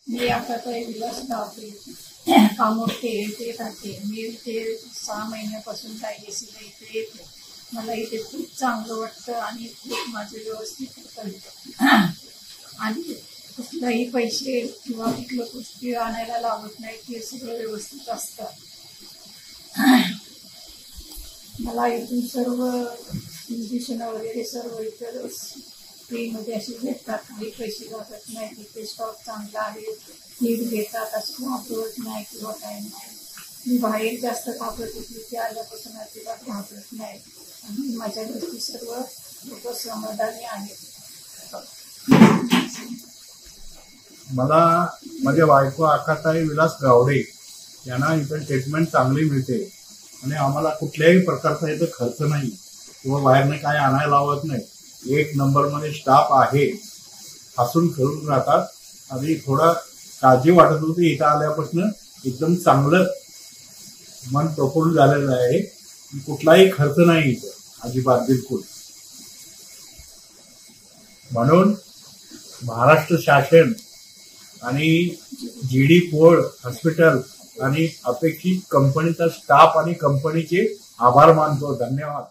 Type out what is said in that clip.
मी आता काही विलास गावते कामोठे येते राहते. मी इथे 6 महिन्यापासून डायलिसिसला इथे येते. मला इथे खूप चांगलं वाटतं आणि खूप माझं व्यवस्थित होतं. आणि कुठलाही पैसे किंवा कुठलं गोष्टी आणायला लागत नाही, ते सगळं व्यवस्थित असतं. मला इथून सर्व इंजेक्शन वगैरे सर्व इतर फ्रीमध्ये असे भेटतात. काही पैसे लागत नाही. तिथे स्टॉक चांगला आहे. नीट घेतात, असं घाबरत नाही किंवा काय नाही. मी बाहेर जास्त घाबरत होती, ते आल्यापासून अजिबात घाबरत नाही. आणि माझ्या घरची सर्व लोक समाधानी आहेत. मला माझ्या बायको आकाताई विलास गावडे यांना इथं ट्रीटमेंट चांगली मिळते आणि आम्हाला कुठल्याही प्रकारचा इथं खर्च नाही किंवा बाहेरने काय आणायला लावत नाही. 1 नंबरमध्ये स्टाफ आहे. हसून खेळून राहतात आणि थोडा काळजी वाटत होती. इथं आल्यापासून एकदम चांगलं मन प्रफुल्ल झालेलं आहे. कुठलाही खर्च नाही इथं अजिबात बिलकुल. म्हणून महाराष्ट्र शासन आणि GD पोळ हॉस्पिटल आणि अपेक्षित कंपनीचा स्टाफ आणि कंपनीचे आभार मानतो. धन्यवाद.